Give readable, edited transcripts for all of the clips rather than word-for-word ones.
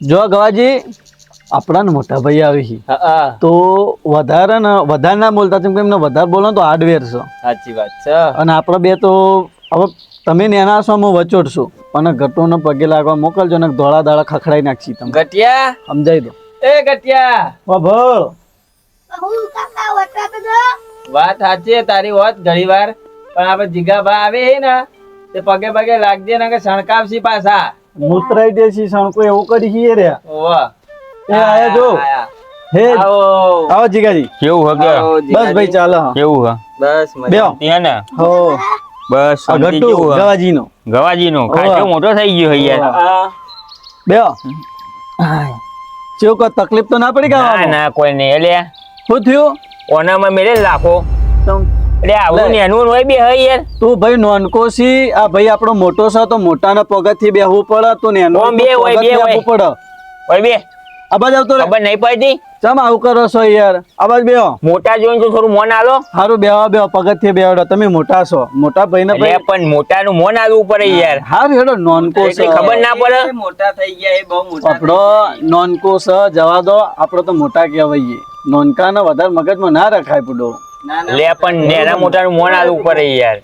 જો ગવાજી આપણા મોટા ભાઈ આવી છે તો વધારે ના બોલતા કેમ કે એમને વધારે બોલો તો હાર્ડવેર છે. સાચી વાત છે. અને આપણે બે તો હવે તમે નેના છો હું વચોડશું પણ ઘટોને પગે લાગવા મોકલજો ને ધોળા દાડા ખખડાઈ નાખશી તમે ગટિયા સમજાઈ દો. એ ગટિયા ભળ વાત સાચી તારી હોત ઘણી વાર પણ આપણે જીગાભા આવે ને તે પગે પગે લાગજે ને કે સણકાવશી પાછા મૂતરાઈ દેશી સણકો એવું કરી છીએ રે. ઓવા એ આયા જો હે આવો જીગાજી કેવું હગે બસ ભાઈ ચાલો કેવું હ બસ બેહો ત્યાં ને હો બસ આ શાંતિ ગટ્ટુ કેવું હ? ગવાજીનો ગવાજીનો ખાસો મોટો થઈ ગયો હે યાર. બેહો ચેવું કોઈ તકલીફ તો ના પડી ના ગયા ના કોઈ નહીં એટલે શું થયું ઓનામાં મેલે લાખો એટલે આવું ને એનું હોય બે હે યાર. તું ભાઈ નોનકો છી આ ભાઈ આપણો મોટો છે તો મોટાના પગથી બેહવું પડે તો નેનો ઓમ બે હોય, બે હોય. પડે. ઓય બે આબાજ આવતો રે ખબર નહીં પડતી ચમ આવું કરો છો યાર આબાજ બેહો મોટા જોઈને તો થોડું મોન આલો હારું બેહો પગથી બેહડો તમે મોટા છો મોટા ભાઈને એટલે ભાઈ પણ મોટાનું મોન આલવું પડે યાર. હારું હેડો નોનકો છે એટલે ખબર ના પડે મોટા થઈ ગયા એ બહુ મોટા આપણો નોનકો છે જવા દો આપણો તો મોટા કહેવાય નોનકાને વધારે મગજમાં ના રખાય પૂડો. ના ના લે પણ નેના મોટાનું મોન આલવું પડે યાર.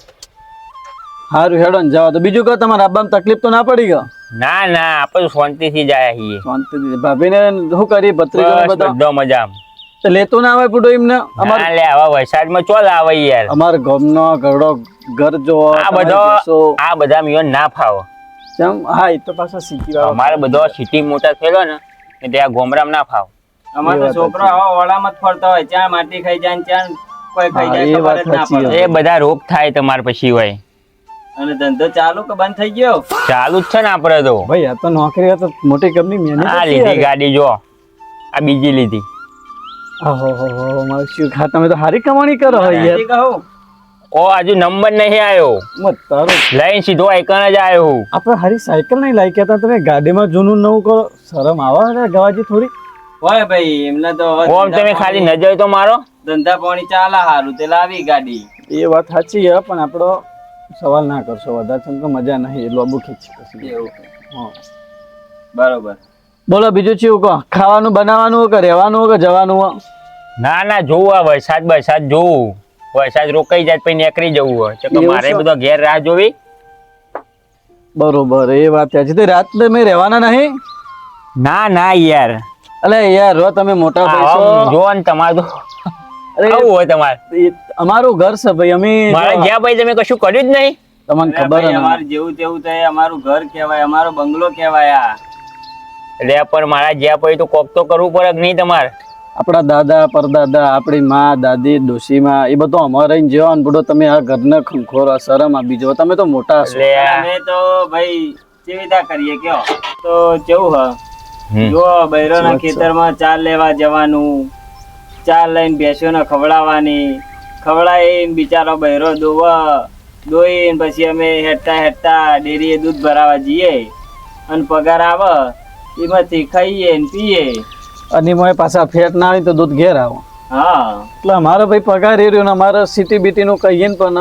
હારું હેડો ને જવા દો. બીજું કહો તમારા આબામાં તકલીફ તો ના પડી ગયો ના ના આપણે શાંતિથી જાય છીએ. શાંતિથી ભાભીને શું કરી ભત્રીજો બસ બધા બધો મજામ. તો લેતો ના આવે પૂડો એમને અમાર ના લે આવા વરસાદમાં ચોલ આવે યાર. અમાર ગામનો ઘરડો ઘર જો આ બધા મિયોન ના ફાવે. હા એ તો પાછા શીખી વાળો અમારે બધો સિટી મોટા થયેલો ને એટલે આ ગોમરામ ના ફાવ. અમાર તો છોકરો આવા ઓળામાં જ ફરતા હોય ચા માટી ખાઈ જાય ને ચા કોઈ ખાઈ જાય એ ખબર વાત જ ના સાચી પડે એ બધા રોગ થાય તમારે પછી હોય. અને ધંધો ચાલુ કે બંધ થઈ ગયો ચાલુ જ છે ને આપડે તો. ભાઈ આ તો નોકરી તો મોટી કંપની મહેનત આ લીધી ગાડી જો આ બીજી લીધી. મારું શું ખા તમે તો સારી કમાણી કરો હોય યાર ઠીક કહું ઓ હજુ નંબર નહીં આવ્યો મત તારો લઈને સીધો આઈકન જ આવ્યો. આપણે હારી સાયકલ નહીં લાવી કહેતા તમે ગાડીમાં જૂનું નવું કરો શરમ આવે ને ગવાજી થોડી હોય ભાઈ એમને તો હવે ઓમ તમે ખાલી નજર તો મારો. ધંધા પાણી ચાલે હારું તે લાવી ગાડી એ વાત સાચી છે પણ આપણો સવાલ ના કરશો વધારે ચમ કે મજા નહીં લોબુ ખીચી પછી એવું હા બરોબર બોલો બીજું ચેવું કહો ખાવાનું બનાવવાનું કે રહેવાનું કે જવાનું ના ના જોવું આ વરસાદ જોવું. વરસાદ રોકાઈ જાય પછી નીકળી જવું હોય તો એવું મારે છે? બધો ઘેર રાહ જોવી. બરોબર એ વાત સાચી તો રાત મેં રહેવાના નહીં ના ના યાર અલે યાર રો તમે મોટા ભાઈ છો જો ને તમારે તો અરે આવું હોય તમારે. એ અમારું ઘર છે ભાઈ અમે મારા જ્યાં ભાઈ તમે કશું કર્યું જ નહીં. તમને ખબર ભાઈ ને અમારે જેવું તેવું તો એ અમારું ઘર કહેવાય અમારો બંગલો કહેવાય આ એટલે પણ મારા જ્યાં ભાઈ તો કોક તો કરવું પડે કે નહીં તમારે. આપણા દાદા પરદાદા આપણી માં દાદી ડોશીમાં એ બધું અમારે જેવો ને બધો તમે આ ઘરને ખંખોરો શરમ આપી જો તમે તો મોટા છો એટલે અમે તો ભાઈ કેવી રીતે કરીએ કયો તો કેવું હમ. જો બૈરોના ખેતરમાં ચાલ લેવા જવાનું ચાલ લઈને ભેંસોને ખવડાવવાની ખવડાવીને બિચારો બૈરો દોઈને પછી અમે હેઠતા ડેરીએ દૂધ ભરાવા જઈએ અને પગાર આવે એમાંથી ખાઈએ ને પીએ અને એમાં પાછા ફેટ ના આવી તો દૂધ ઘેર આવો હા એટલે અમારો ભાઈ પગાર એ રહ્યો ને અમારે સિટી બીટી નું કહીએ ને પણ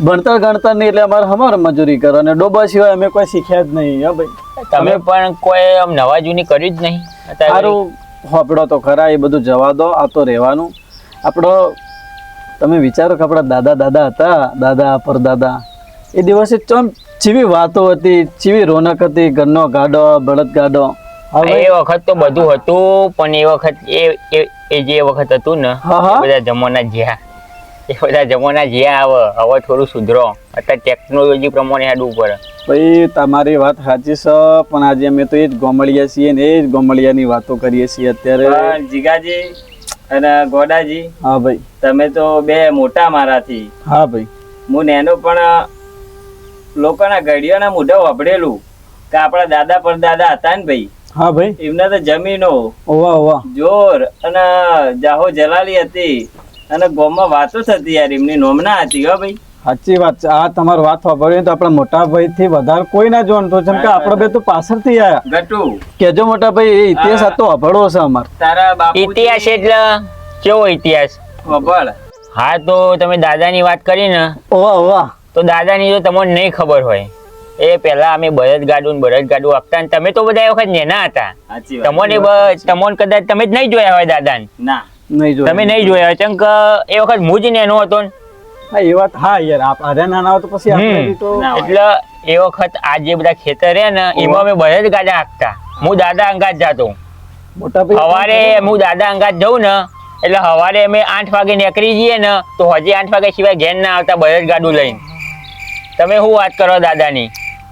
ભણતર ગણતર નહીં એટલે અમારે મજૂરી કરો અને ડોબા સિવાય અમે કોઈ શીખ્યા જ નહીં હા ભાઈ તમે પણ કોઈ આમ નવા જૂની કર્યું જ નહીં અત્યારે. સારું હોપડો તો ખરા એ બધું જવા દો આ તો રહેવાનું આપણો તમે વિચારો કે આપણા દાદા હતા દાદા પરદાદા એ દિવસે ચીવી વાતો હતી ચીવી રોનક હતી ઘરનો ગાડો બળદ ગાડો હવે એ વખત તો બધું હતું પણ એ વખત એ જે વખત હતું ને હા, હા. એ બધા જમાના જ્યાં આવે હવે થોડું સુધરો. અત્યારે ટેકનોલોજી પ્રમાણે હેડવું પડે. ભાઈ તમારી વાત સાચી છે પણ આજે અમે તો એ જ ગોમળિયા છીએ ને એ જ ગોમળિયાની વાતો કરીએ છીએ અત્યારે પણ જીગાજી અને ગોડાજી હા ભાઈ તમે તો બે મોટા મારાથી હા ભાઈ હું નેનો પણ લોકોના ઘડીઓના મોઢા વાપરેલું કે આપણા દાદા પરદાદા હતા ને ભાઈ હા ભાઈ એમના તો જમીનો ઓવા ઓવા જોર અને જાહો જલાલી હતી અને ગોમમાં વાતો થતી યાર એમની નોમના હતી હો ભાઈ સાચી વાત છે આ તમારી વાત વાપરવી તો આપણા મોટા ભાઈ થી વધારે કોઈ ના જોવાનું તો જેમ કે આપણે બે તો પાછળથી આયા ગટુ કેજો મોટા ભાઈ એ ઇતિહાસ આ તો અભળો છે અમાર તારા બાપુ ઇતિહાસ એટલે કેવો ઇતિહાસ? ખબર હા તો તમે દાદાની વાત કરી ને ઓવા ઓવા તો દાદાની તો તમને નહીં ખબર હોય એ પેલા અમે બળદગાડું આપતા ને તમે તો બધા એ વખત નેના હતા. સાચી વાત. તમને કદાચ તમે જ નહીં જોયા હોય દાદાને. ના નહીં જોયું. તમે નહીં જોયા હોય ચંક એ વખત હું જ નેનો હતો ને. હા એ વાત હા યાર અરે નાના હોય તો પછી આપણે બી તો ના. એટલે એ વખત આ જે બધા ખેતર રહ્યા ને એમાં અમે બળદગાડા હાંકતા. હું દાદા અંગાત જાતો. મોટા ભાઈ સવારે હું દાદા અંગાત જઉં ને એટલે સવારે અમે 8 વાગે નીકળી જઈએ ને તો હજી 8 વાગે સિવાય ઘેર ના આવતા બળદગાડું લઈને. તમે શું વાત કરો દાદાની?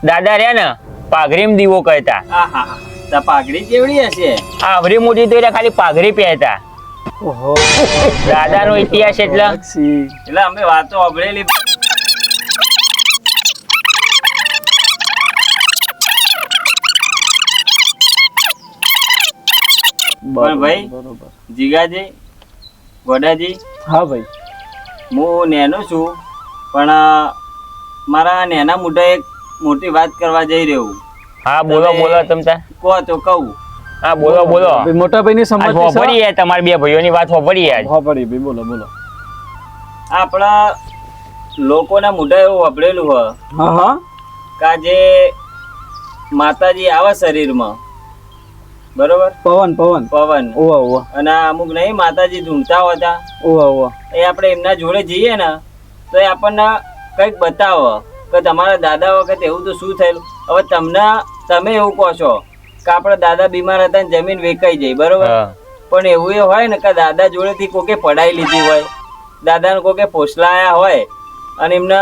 દાદા રહ્યા ને પાઘડીમાં દીવો કરતા. આહા, તો પાઘડી કેવડી હશે? આવરી મોટી તો એટલે ખાલી પાઘડી પહેરતા. ઓહો દાદાનો ઇતિહાસ એટલે લક્ષી. એટલે અમે વાતો સાંભળેલી. પણ ભાઈ બરોબર. જીગાજી, ગોડાજી, હા ભાઈ હું નેનો છું પણ મારા નેના મોઢે એક મોટી વાત કરવા જઈ રહ્યો. હા બોલો તમતા. કહો તો કહું. હા બોલો ભાઈ, મોટા ભાઈની આજ સમજ હોભળીએ તમારી બે ભાઈઓની વાત હોભળીએ આજ. હા પડી ભાઈ બોલો બોલો. આપણા લોકોના મોઢે એવું વાપરેલું હોય હા હા કે આજે માતાજી આવે શરીરમાં, બરોબર, પવન પવન, ઓવા ઓવા અને અમુક નહીં માતાજી ઝૂમતા હોતા, ઓવા ઓવા એ આપણે એમના જોડે જઈએ ને તો એ આપણને કંઈક બતાવો કે તમારા દાદા વખત એવું તો શું થયેલું. હવે તમે એવું કહો છો કે આપણા દાદા બીમાર હતા ને જમીન વેચાઈ જાય, બરોબર, હા. પણ એવું એ હોય ને કે દાદા જોડેથી કોકે પડાઈ લીધી હોય, દાદાને કોકે ફોસલાયા હોય અને એમને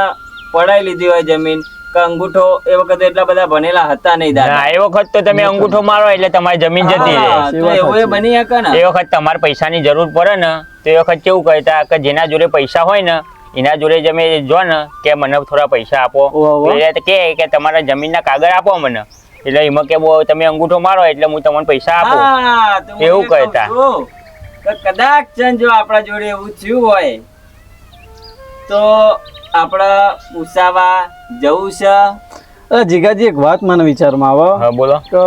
પડાઈ લીધી હોય જમીન, કે અંગૂઠો એ વખતે એટલા બધા ભણેલા હતા નહીં દાદા. ના, એ વખત તો તમે અંગૂઠો મારો એટલે તમારી જમીન જતી રહે. હા, તો એવું એ બની શકે ને. એ વખત તમારે પૈસાની જરૂર પડે ને તો એ વખત કેવું કહેતા કે જેના જોડે પૈસા હોય ને એના જોડે તમે જો ને કે મને થોડા પૈસા આપો, ઓહો. એટલે કે તમારા જમીનના કાગળ આપો મને, એટલે એમાં કે તમે અંગૂઠો મારો એટલે હું તમને પૈસા આપું. હા, તો હું એવું એ કહું કહેતા. છું કે કદાચ ચંદ જો આપણા જોડે એવું થયું હોય તો આપણા પૂછાવા જવું છે. અરે જીગાજી એક વાત મને વિચારમાં આવે હા બોલો. કે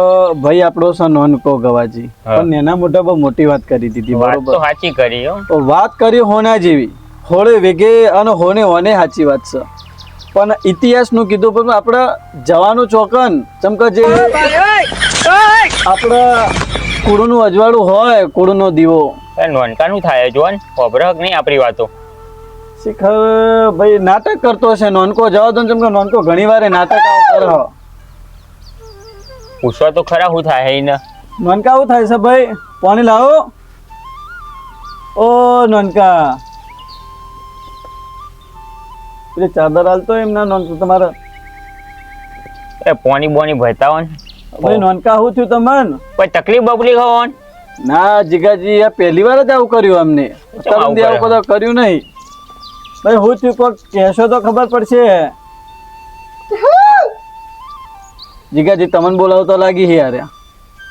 ભાઈ આપણો છે નોનકો ગવાજી હા. પણ એના મોટા બહુ મોટી વાત કરી દીધી વાત તો બરોબર. સાચી કરી હો. તો વાત કરી હોના જેવી હોળે વેગે અને હોને સાચી વાત છે, પણ ઇતિહાસનું કીધું પણ આપણે જવાનું ચોકન ચમકે જે આપણા કુળનું અજવાળું હોય, કુળનો દીવો નોનકાનું થાય જો ને ખબર નહીં આપણી વાતો. શિખર ભાઈ નાટક કરતો હશે. નોનકો જવા દો ને, ચમકે નોનકો ઘણી વાર નાટક કરે. પૂછવા તો ખરા શું થાય એને. નોનકા આવું થાય છે ભાઈ, પાણી લાવો. ઓ નોનકા પેલી ચાદર હાલતો એમના નોનકો તમારા. એ પોણી બોની ભરતા હોય ને ભાઈ નોનકા શું થયું તમને? કોઈ તકલીફ બકલીફ હોય ને. ના જીગાજી આ પહેલી વાર જ આવું કર્યું અમને. આવું તરુણજી આવું કદાચ કર્યું નહીં. ભાઈ હું થયું કોક કહેશો તો ખબર પડશે. જીગાજી તમને બોલાવતો લાગી છે યાર.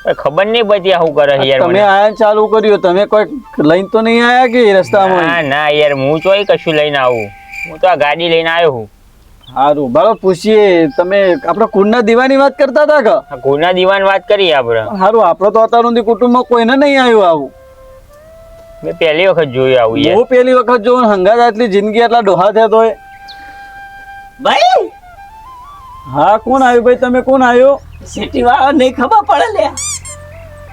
કોઈ ખબર નહીં પડતી આ શું કરે છે યાર તમે મને. આયા ચાલુ કર્યું, તમે કોઈ લઈને તો નહીં આયા કે રસ્તામાં? ના ના યાર હું ચોય કશું લઈને આવું. હું તો આ ગાડી લઈને આવ્યો છું. સારું બરાબર પૂછીએ. તમે આપણા કુળના દીવાની વાત કરતા હતા કે? આ ગુના દીવાની વાત કરીએ આપણે. સારું આપણે તો અત્યાર સુધી કુટુંબમાં કોઈને નહીં આવ્યું આવું. મેં પહેલી વખત જોયું આવું યાર. હું પેલી વખત જોઉં હંગાત આટલી જિંદગી આટલા ડોહા થયા તોય. ભાઈ હા કોણ આવ્યું ભાઈ? તમે કોણ આવ્યો? સિટી વાળા નહીં ખબર પડે લે.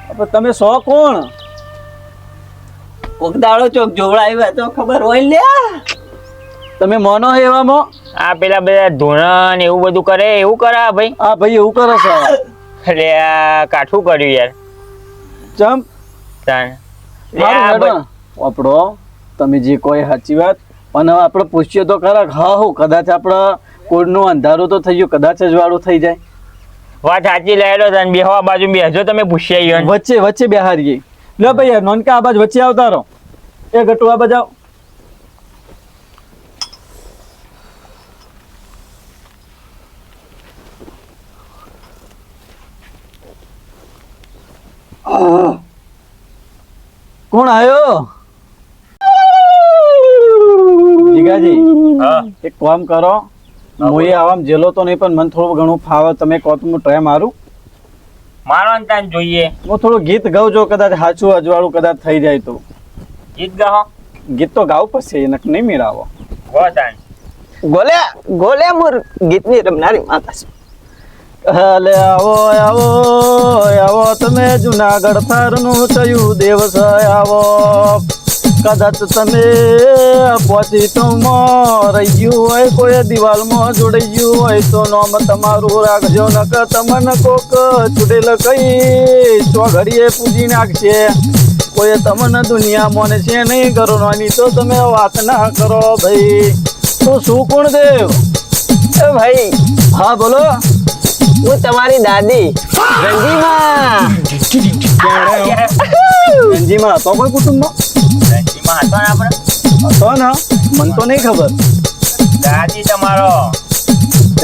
હવે તમે સો કોણ? કોક દાડો ચોક જોવડાવ્યા તો ખબર હોય લે. તમે મોનો એવામાં? આ પેલા બધા ધોણા ને એવું બધું કરે એવું કરે આ ભાઈ. હા ભાઈ એવું કરે છે. એટલે આ કાઠું કર્યું યાર. ચમ તાણ. એટલે મારું આ હેડો. આપણો તમે જે કોઈ સાચી વાત, પણ હવે આપણે પૂછીએ તો ખરા. હા હું કદાચ આપણા કોડનું અંધારું તો થઈ ગયું, કદાચ અજવાળું થઈ જાય. વાત સાચી લેડો તને બેહવા બાજુ બેસજો તમે પૂછ્યા ઈવન. વચ્ચે બેહારીએ. લે ભાઈ નોનકા આ બાજુ વચ્ચે આવતા રહો. એ ગટુ આ બાજુ આવ. કોણ આવ્યો? જીગાજી હા એક કામ કરો, હું આવામ જેલો તો નહીં પણ મને થોડું ઘણું ફાવે. તમે કહો તો હું ટ્રાય મારું. મારો ને તાન જોઈએ. હું થોડું ગીત ગાઉં, જો કદાચ સાચું અજવાળું કદાચ થઈ જાય તો. ગીત ગાહો. ગીત તો ગાવું પછી એને નહીં મેળાવો. ગો તાન. ગોલે ગોલે મોર ગીતની રમનારી માતા છે. અલે આવો આવો આવો તમે જુનાગઢ થારનું થયું દેવસ આવો કદાચ તમે પહોંચી તો રહી ગયું હોય કોઈ દિવાલમાં જોડાઈ ગયું હોય તો નામ તમારું રાખજો નક તમને કોક ચૂડેલ કઈ ચોઘડીએ પૂજી નાખશે કોઈ તમને દુનિયા મોને છે નહીં કરવાની તો તમે વાત ના કરો ભાઈ. તો શું કોણ દેવ? એ ભાઈ હા બોલો. હું તમારી દાદી રંજીમાં. રંજીમાં હતો કોઈ કુટુંબમાં? રંજીમાં હતો ને આપણે હતો ને મને તો નહીં ખબર. દાદી તમારો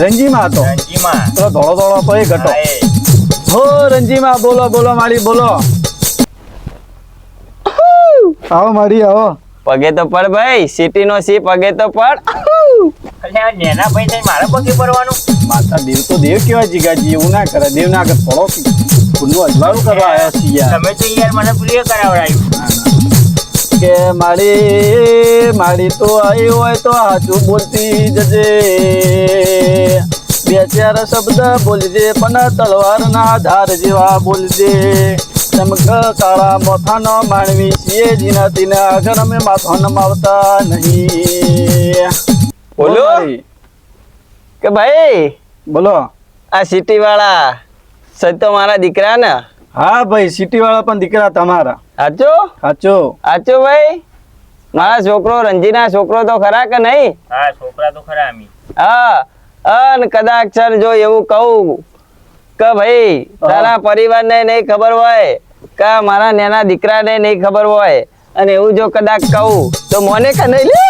રંજીમાં હતો. રંજીમાં તો ધોળો ધોળો હતો એ ઘટો. હા, એ. હો રંજીમાં બોલો બોલો મારી બોલો. આવો મારી આવો. પગે તો પડ ભાઈ, સિટી નો સી પગે તો પડ. અલે આ નેના ભાઈ થઈને મારા પગે પડવાનું? માતા દેવ તો દેવ કેવાય જીગાજી, એવું ના કરે. દેવ ના કરે થોડો ખુલ્લું અજવાળું કરવા આવ્યા છીએ યાર. તમે તો યાર મને પ્રિય કરાવડાયું. કે મારી તો આવી હોય તો સાચું બોલતી જજે, બે ચાર શબ્દ બોલજે પણ તલવાર ના ધાર જેવા બોલજે. ચમક કાળા મોથાનો માનવી છીએ જીના તીના ઘર અમે માથો નમાવતા નહીં. બોલો. મારી. કે ભાઈ બોલો. આ સિટી વાળા સજ તો મારા દીકરા ને. હા ભાઈ, સિટી વાળા પણ દીકરા તમારા. સાચો સાચો. સાચો ભાઈ. મારા છોકરો રંજીના છોકરો તો ખરા કે નહીં? હા, છોકરા તો ખરા અમી. હા. અને કદાચ સર જો એવું કહું કે ભાઈ તારા પરિવારને નહીં ખબર હોય કે મારા નાના દીકરાને નહીં ખબર હોય અને એવું જો કદાચ કહું તો મોને કે નહીં લે?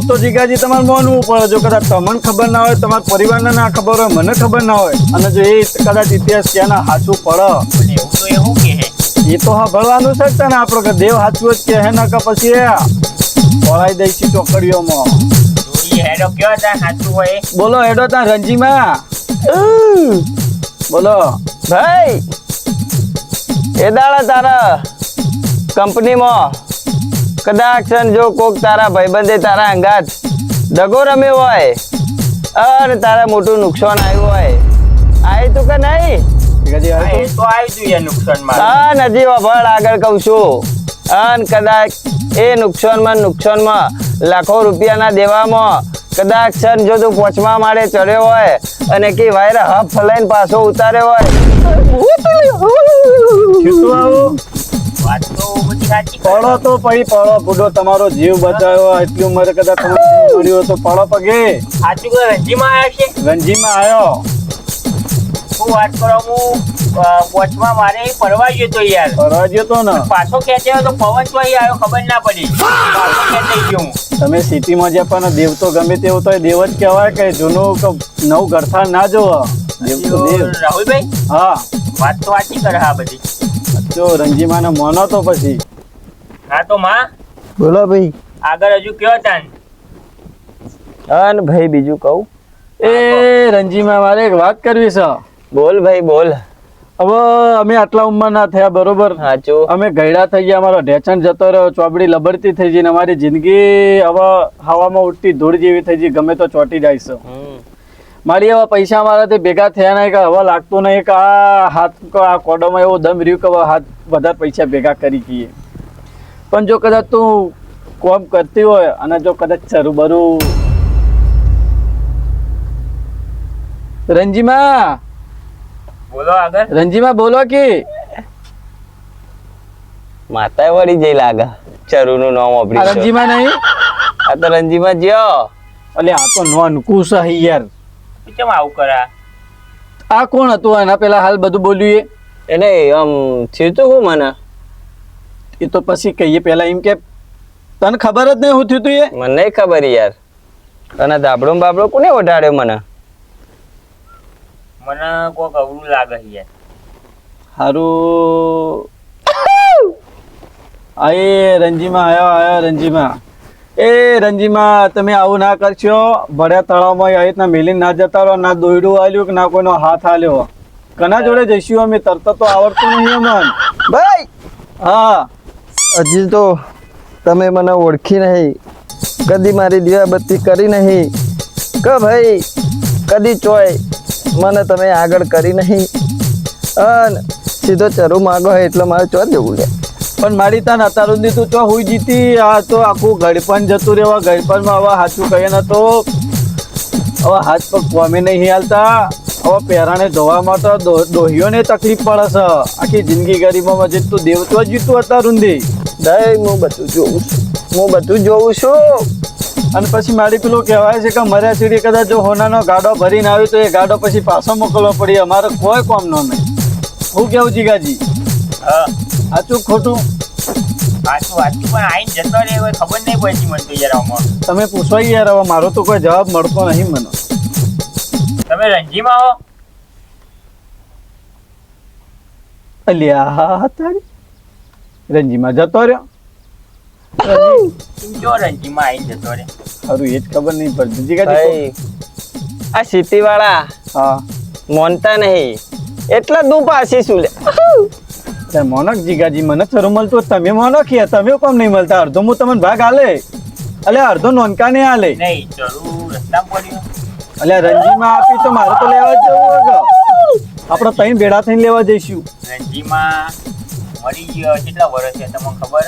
તો જીગાજી તમારે માનવું પડે. જો કદાચ તમને ખબર ના હોય, તમારા પરિવારને ના ખબર હોય, મને ખબર ના હોય, અને જો એ કદાચ ઇતિહાસ ક્યાંના સાચું પડે, પણ એવું તો એવું કે હે. એ તો હા ભળવાનું છે જ ને આપણો કે દેવ સાચું જ કે હે ને કે પછી પડાઈ દઈશી ચોકડીઓમાં. જોડી હેડો કયો ત્યાં સાચું હોય એ? બોલો હેડો ત્યાં રંજીમાં. બોલો. ભાઈ એ દાડા તારા કંપનીમાં કદાચ છે ને જો કોક તારા ભાઈબંધે તારા અંગાત દગો રમ્યો હોય અને તારા મોટું નુકસાન આવ્યું હોય, આવ્યું તું કે નહીં? જીગાજી હા, આવે એ તો આવી જોઈએ નુકસાનમાં. હા નથી વફળ આગળ કહું છું. અને કદાચ એ નુકસાનમાં લાખો રૂપિયાના દેવામાં કદાચ છે ને જો તું પોચમાં માળે ચડ્યો હોય અને કે વાયરા હફ ફલાઈને પાછો ઉતાર્યો હોય. શું આવું? વાત તો બધી સાચી. પડો તો પછી પડો. બુડો તમારો જીવ બચાવ્યો, એટલી ઉંમરે કદાચ તમને જીવ મળ્યો તો પડો પગે. સાચું કે રંજીમાં આવ્યા છે? રંજીમાં આવ્યો. હું વાત કરો, હું વોચમાં મારે ફરવા ગયો તો યાર. ફરવા ગયો તો ને. પાછો ખેંચાયો તો પવન તો અહીં આવ્યો, ખબર ના પડી. પાછો ખેંચાઈ ગયો હું. તમે સિટીમાં જ્યાં પણ દેવ તો ગમે તેવું તો દેવ જ કહેવાય કે જૂનું કે નવું ગરથા ના જોવો. દેવ તો દેવ. રાહુલભાઈ હા વાત તો સાચી કરે હા બધી. જો રંજીમાને મોનો તો પછી. હા તો માં બોલો ભાઈ. આગળ હજુ કયો તાન? અને ભાઈ બીજું કહું? એ રંજીમા મારે એક વાત કરવી છે. બોલ ભાઈ બોલ. હવે અમે આટલા ઉંમરના થયા બરોબર. સાચું. અમે ગયડા થઈ ગયા, અમારો ઢેચણ જતો રહ્યો, ચોબડી લબડતી થઈ ગઈ ને અમારી જિંદગી હવે હવામાં ઉડતી ધૂળ જેવી થઈ ગઈ, ગમે તો ચોટી જાય છે. મારી એવા પૈસા મારાથી ભેગા થયા નહીં કે હવે લાગતું નહીં કે આ હાથ આ કોડોમાં એવો દમ રહ્યું કે હવે હાથ વધારે પૈસા ભેગા કરી કીએ. પણ જો કદાચ તું કોમ કરતી હોય અને જો કદાચ ચરુબરું રંજીમા બોલો આગળ. રંજીમા બોલો કે માતા વળી જઈ લાગે ચરુનું નામ આ વાપરી. રંજીમા નહીં? આ તો રંજીમાં જ્યો. અલે આ તો નોનકું છે યાર. કેમ આવું કરા? આ કોણ હતું? એના પેલા હાલ બધું બોલ્યું એને આમ થયું તું હું મને એ તો પછી કહીએ. પેલા એમ કે તને ખબર જ નહીં હું થયું તું એ? મને નહીં ખબર યાર. તને દાબડો બાબડો કોને ઓઢાડ્યો મને? મને કોક અવળું લાગે છે યાર. હારું આયે રંજીમાં આયો રંજીમાં. એ રંજીમાં તમે આવું ના કરશો. ભર્યા તળાવમાં આવી રીતના મેલીને ના જતા રહો. ના દોયડું આલ્યું કે ના કોઈનો હાથ આલ્યો. કના જોડે જઈશું અમે? તરત તો આવડતું નહીં અમન. ભાઈ હા હજી તો તમે મને ઓળખી નહીં, કદી મારી દીવાબત્તી કરી નહીં કે ભાઈ કદી ચોય મને તમે આગળ કરી નહીં અને સીધો ચરુ માગો એટલે મારે ચો જવું છે. પણ મારી તાન અત્યાર સુધી તું ચો હુઈ જીતી. આ તો આખું ગળપણ જતું રહેવા. ગળપણમાં હવે સાચું કહીએ ને તો હવે હાથ પગ કોમે નહીં હાલતા. હવે પહેરાણે ધોવામાં તો દોહીઓને તકલીફ પડે છે. આખી જિંદગી ગરીબોમાં જેટલું દેવતો જીતું અત્યાર સુધી. દઈ હું બધું જોઉં છું, હું બધું જોઉં છું. અને પછી મારી પેલું કહેવાય છે કે મર્યા સીડી કદાચ જો હોનાનો ગાડો ભરીને આવ્યો તો એ ગાડો પછી પાછો મોકલવો પડી. અમારે કોઈ કામ ન નહીં. શું કેવું જીગાજી? હા સાચું ખોટું સાચું સાચું પણ આઈને જતો રહે હવે ખબર નહીં પડતી મને તો યાર આમાં. તમે પૂછવા યાર. હવે મારો તો કોઈ જવાબ મળતો નહીં મને. તમે રંજીમાં હો? અલ્યા તારી રંજીમાં જતો રહ્યો. કેમ જો રંજીમાં આઈને જતો રહે? સારું એ જ ખબર નહીં પડતી જીગાજી. ભાઈ આ સિટી વાળા હા મોનતા નહીં એટલા દુ પાછી શું લે. ત્યાં મોનક જીગાજી મને ચરો મળતું તમે મોનક યાર. તમે કોમ નહીં મળતા. અડધો હું તમને ભાગ હાલે અલ્યા અડધો નોનકા ને હાલે. નહીં જરૂર રસ્તામાં પડ્યું. અલ્યા રંજીમાં આપી તો મારે તો લેવા જ જવું હોય. આપણે ત્રણ ભેળા થઈને લેવા જઈશું. રંજીમાં મરી ગયો કેટલા વર્ષ છે તમને ખબર?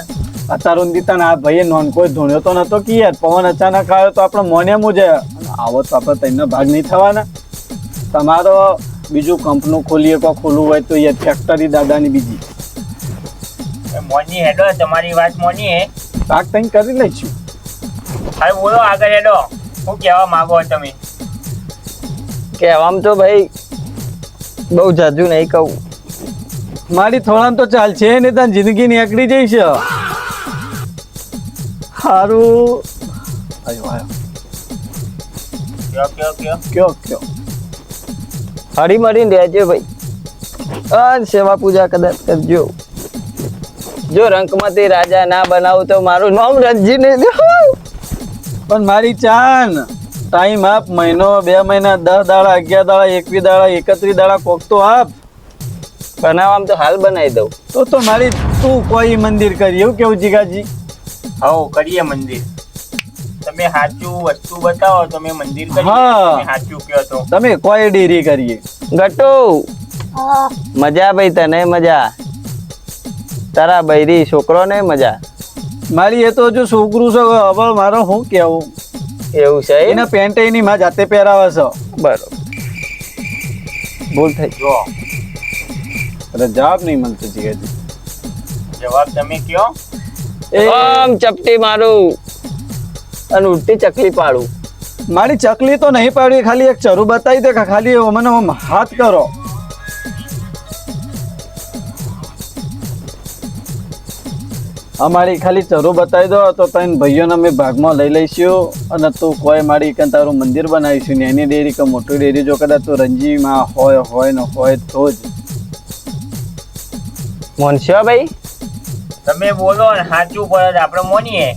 અત્યાર સુધી તને આ ભાઈએ નોનકો ધોણ્યો તો નતો કે યાર. પવન અચાનક આવ્યો તો આપણે મોને મુજે આવો તો આપણે ત્રણનો ભાગ નહીં થવાના. તમારો બીજું કંપનું ખોલીએ કોઈ ખોલવું હોય તો યાર ફેક્ટરી દાદાની બીજી મોની હેડો તમારી વાત મોની હે. ભાગ ત્રણ કરી લઈશું. હવે બોલો આગળ હેડો. શું કહેવા માંગો તમે? કે આમ તો ભાઈ બહુ જાજુ નહીં કહું. મારી થોડાને તો ચાલશે ને તાર જિંદગી નીકળી જઈ છે. સારું આયો આયો કયો કયો હળી મળીને રહેજો ભાઈ. અને સેવા પૂજા કદાચ કરજો. જો રંકમતી રાજા ના બનાવું તો મારું નામ રંજી નહીં. પણ મારી ચાન ટાઈમ આપ. મહિનો 2 મહિના 10 દાડા 11 દાડા 21 દાડા 31 દાડા કોક તો આપ. બનાવવામાં તો હાલ બનાવી દઉં. તો મારી તું કોઈ મંદિર કરી એવું કેવું જીગાજી? હો કરીએ મંદિર. તમે સાચું વસ્તુ બતાવો તો મેં મંદિર કરીએ. હા. તમે સાચું કહો તો તમે કોઈ ડેરી કરીએ. ગટુ મજા ભાઈ તને મજા. તારા બૈરી છોકરો ને મજા. મારી એ તો હજુ છોકરું છે. હવે મારો શું કેવું? એવું છે એને પેન્ટ એની માં જાતે પહેરાવે છે. બરોબર ભૂલ થઈ. જો અરે જવાબ નહીં મળતો જીગાજી. જવાબ તમે કયો. એ આમ ચપટી મારું અને ઉલટી ચકલી પાડું. મારી ચકલી તો નહીં પાડી. ખાલી એક ચરું બતાવી દે કે ખાલી મને આમ હાથ કરો. અમારી ખાલી ચરું બતાવી દો તો તને ભાઈઓને અમે ભાગમાં લઈ લઈશું. અને તું કોઈ મારી કે તારું મંદિર બનાવીશું ને એની ડેરી કે મોટી ડેરી જો કદાચ તું રંજીમાં હોય ને હોય તો જ. મોનશો ભાઈ તમે બોલો ને સાચું પડે આપણે મોનીએ.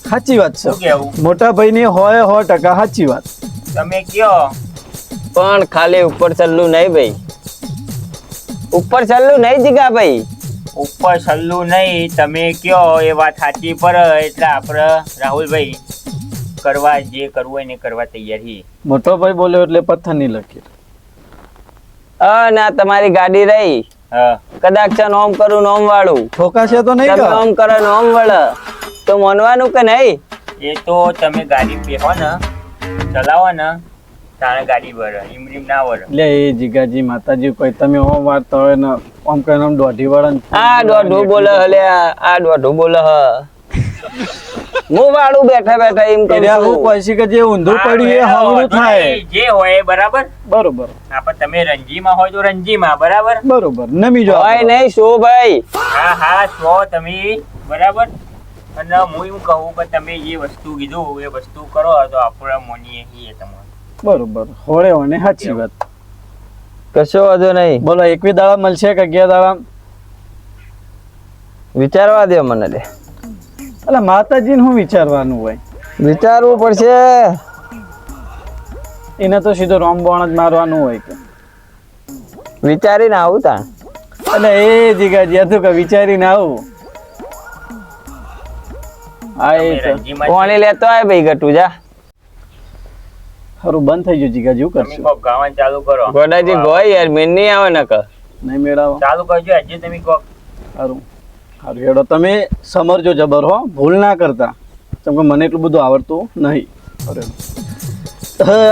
સાચી વાત શું છે. કેવું? મોટા ભાઈની હોય 100% સાચી વાત. તમે કયો. પણ ખાલી ઉપર ચલ્લું નહીં ભાઈ. ઉપર ચલ્લું નહીં જીગા ભાઈ. ઉપર સલ્લું નહીં તમે કયો એ વાત સાચી પર એટલે આપણે રાહુલભાઈ કરવા જે કરવું હોય ને કરવા તૈયાર છીએ. મોટો ભાઈ બોલ્યો એટલે પથ્થરની લકીર. ના તમારી ગાડી રહી હા કદાચ છે નોમ કરું નોમ વાળું. ઠોકાશે તો નહીં તમે કા? નોમ કરો નોમ વળે તો માનવાનું કે નહીં. એ તો તમે ગાડી બેહો ને ચલાવો ને તાણે ગાડી ભરે એમ ના ભરે. એટલે એ જીગાજી માતાજી કોઈ તમે ઓમ વાળતા હોય ને ઓમ કરીને આમ દોઢી વાળા ને આ દોઢું બોલે હલે આ દોઢું બોલે હ. હું વાળું બેઠા બેઠા એમ કહું એટલે હું છું. પછી કે જે ઊંધું પડ્યું એ હવળું થાય. જે હોય એ બરાબર. બરોબર આપણે તમે રંજીમાં હોય તો રંજીમાં બરાબર. બરોબર નમી જો હોય નહીં શું ભાઈ. હા હા છો તમે બરાબર. અને હું એવું કહું કે તમે જે વસ્તુ કીધું એ વસ્તુ કરો તો આપણે મોનીએ છીએ તમારે. બરોબર હોળે હોને સાચી વાત. કશો વાંધો નહીં. બોલો 21 દાડા મળશે કે 11 દાડા? વિચારવા દે મને લે. એટલે માતાજીને શું વિચારવાનું હોય? વિચારવું પડશે. એને તો સીધો રોમબોણ જ મારવાનું હોય કે વિચારીને આવું તા. એટલે એ જીગાજી હતું કે વિચારીને આવું. હા એ તમે તો રંજીમાં પાણી લેતો આય ભાઈ ગટુ જા. સારું બંધ થઈ ગયું જીગાજી શું તમે કરશું કોક ગાવાનું ચાલુ કરો ગોડાજી ગોય યાર મેન નહીં આવે ને કે નહીં મેળાવો ચાલુ કરજો આજે તમે કોક સારું સારું હેડો તમે સમરજો જબર હો ભૂલ ના કરતા કેમ કે મને એટલું બધું આવડતું નહીં અરે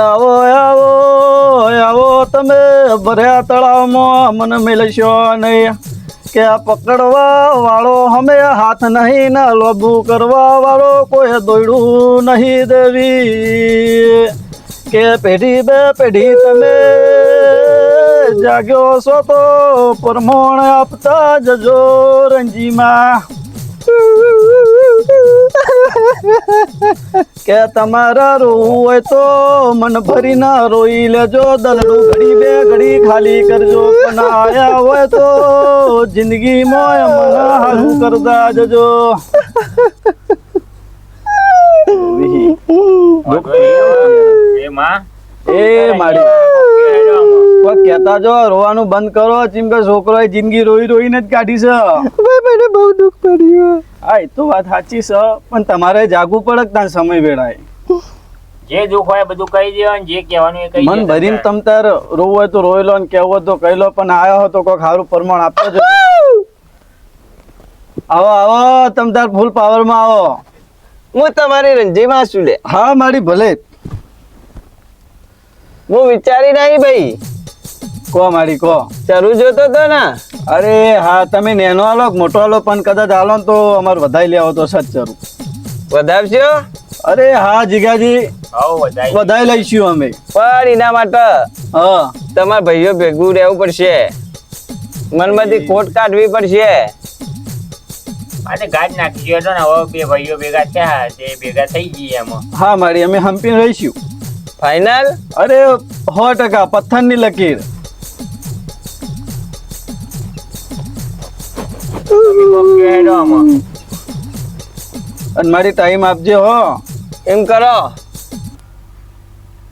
આવો આવો આવો તમે ભર્યા તળાવમાં મને મેલશો નહીં કે આ પકડવા વાળો હમે હાથ નહીં ને લોભું કરવા વાળો કોઈ દોડ્યું નહીં દેવી કે પેઢી બે પેઢી તમે જાગ્યો છો તો પરમોણ આપતા જજો રંજીમાં કે તમારા રોવું હોય તો મન ભરી ના રોઈ લેજો દલડું ઘડી બે ઘડી ખાલી કરજો પણ આયા હોય તો જિંદગી મોય મને હાલું કરતા જજો એ માં એ માડી કોઈ કહેતા જો રોવાનું બંધ કરો ચીમ કે છોકરો જિંદગી રોઈ રોઈને જ કાઢી છે મને બહુ દુઃખ પડ્યું હા એ તો વાત સાચી છે પણ તમારે જાગવું પડે કે ત્યાં સમય વેળાય જે દુઃખ હોય બધું કહી દેવાનું જે કહેવાનું એ કહી મન ભરીને તમ તાર રોવું હોય તો રોઈ લો ને કહેવું હોય તો કહી લો પણ આયો હો તો કોઈ સારું પ્રમાણ આપતો જ આવો આવો તમ તાર ફૂલ પાવરમાં આવો હું તમારી રંજીમાં છું લે હા મારી ભલે હું વિચારી નહીં ભાઈ કો મારી કો ચરું જોતો તો ને અરે હા તમે નેનો આલો કે મોટો આલો પણ કદાચ આલો ને તો અમારે વધાઈ લેવો તો સચ ચરું વધારશો અરે હા જીગાજી આવો વધાઈ વધાઈ લઈશું અમે પણ એના માટે હા તમારા ભાઈઓ ભેગું રહેવું પડશે મનમાંથી ખોટ કાઢવી પડશે આજે ગાજ નાખી ગયો હતો ને હવે બે ભાઈઓ ભેગા થયા તે ભેગા થઈ ગયા એમાં હા મારી અમે હંપીને રહીશું ફાઈનલ અરે 100% પથ્થરની લકીર તમે કોક કહેજો આમાં અને મારી ટાઈમ આપજે હો એમ કરો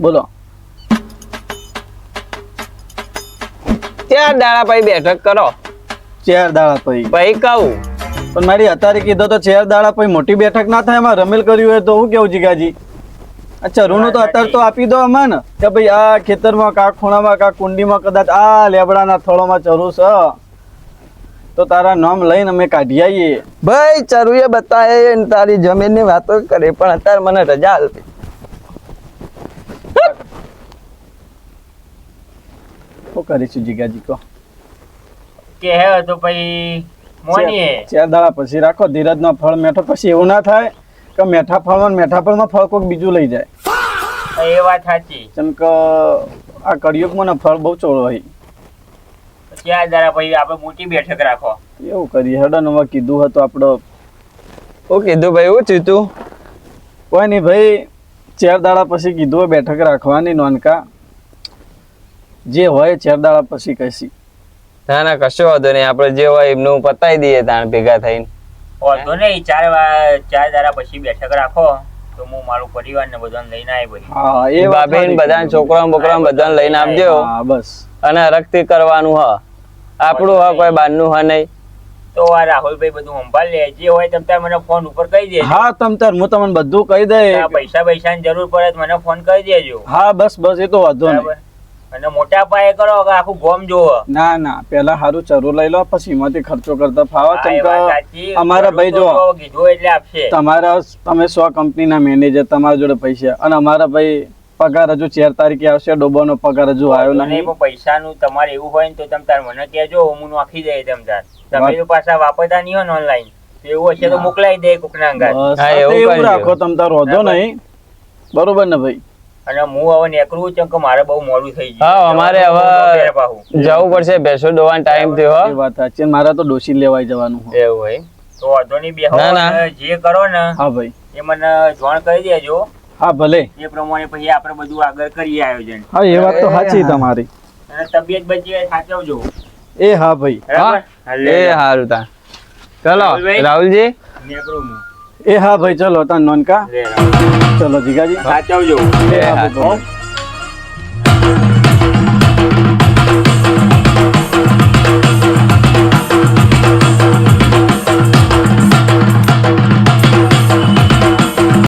બોલો ત્યાં દાડા પછી બેઠક કરો 4 દાડા પછી પછી કહું પણ મારી અત્યારે કીધો તો 4 દાડા પછી મોટી બેઠક ના થાય એમાં રમેલ કર્યું હોય તો હું કેવું જીગાજી અચ્છા રૂનું તો અત્યારે તો આપી દો અમને કે ભાઈ આ ખેતરમાં કા ખૂણામાં કા કુંડીમાં કદાચ આ લેબડાના થળોમાં ચરું છે તો તારા નામ લઈને અમે કાઢી આવીએ ભાઈ ચરુએ બતાવે ને તારી જમીનની વાતો કરે પણ અત્યારે મને રજા આપી શું કરીશું જીગાજી કહો કે હે તો પછી મોનીએ 4 દાડા પછી રાખો ધીરજનો ફળ મેઠો પછી એવું ના થાય કે મેઠા ફળમાં ને મેઠા ફળમાં ફળ કોઈક બીજું લઈ જાય એ વાત સાચી જેમ કે આ કળિયુગમાં ને ફળ બહુ ચોળો હોય ક્યાં જરા પછી આપણે મોટી બેઠક રાખો એવું કરીએ હેડો ને હવે કીધું હતું આપણે હું કીધું ભાઈ હું ચીતું કોઈ નહીં ભાઈ 4 દાડા પછી કીધું હોય બેઠક રાખવાની નોનકા જે હોય 4 દાડા પછી કહેશી ના ના કશો વાંધો નહીં આપણે જે હોય એમનું પતાવી દઈએ તાણ ભેગા થઈને વાંધો નહીં 4 દાડા પછી બેઠક રાખો તો હું મારું પરિવાર ને બધાને લઈને આવી ભાઈ હા એ બાબેન બધા છોકરા બોકરા બધાને લઈને આપજો હા બસ અને રક્તિ કરવાનું હ આપણું હ કોઈ બહારનું હ નહીં તો આ રાહુલભાઈ બધું સંભાળ લે જે હોય તમ તાર મને ફોન ઉપર કહી દેજો હા તમ તાર હું તમને બધું કહી દે આ પૈસાની જરૂર પડે તો મને ફોન કરી દેજો હા બસ બસ એ તો વાંધો નહીં બરાબર અને મોટા પાયે કરો કે આખું ગોમ જોવો ના ના પેલા સારું ચરું લઈ લો પછી એમાંથી ખર્ચો કરતા ફાવા હા, એ વાત કેમ સાચી. કે અમારા ભાઈ જો કીધું એટલે આપશે તમારા તમે 100 કંપનીના મેનેજર તમારા જોડે પૈસા અને અમારા ભાઈ પગાર હજુ 4 તારીખે આવશે ડોબોનો પગાર હજુ આવ્યો નહીં નહીં પણ પૈસાનું તમારે એવું હોય ને તો તમ તાર મને કહેજો હું નાખી દે તમ તાર તમે જો પાછા વાપરતા નહીં હોય ને ઓનલાઈન તો એવું હશે તો મોકલાઈ દે કોકના અંગાત બસ હા, હા, તો એવું એવું કરજો. રાખો તમ તાર વાંધો નહીં બરોબર ને ભાઈ અને હું હવે નીકળું છું કે મારે બહુ મોડું થઈ ગયું હા અમારે હવે પાછું જવું પડશે ભેંસો દોવાનો ટાઈમ થયો એ વાત સાચી મારા તો ડોસી લેવાઈ જવાનું હોય. એવું હોય તો વાંધો નહીં બેહો ના, ના. અને જે કરો ને હા ભાઈ એ મને જાણ કરી દેજો હા ભલે એ પ્રમાણે પછી આપણે બધું આગળ કરીએ આયોજન હા એ વાત તો સાચી તમારી અને તબિયત બચી સાચવજો એ હા ભાઈ બરાબર એ સારું તા ચલો રાહુલભાઈ. રાહુલજી નીકળું હું એ હા ભાઈ ચલો તાર નોનકા લે રાહુલ. ચલો જીગાજી સાચવજો એ હા હા. ભાઈ, ભલે.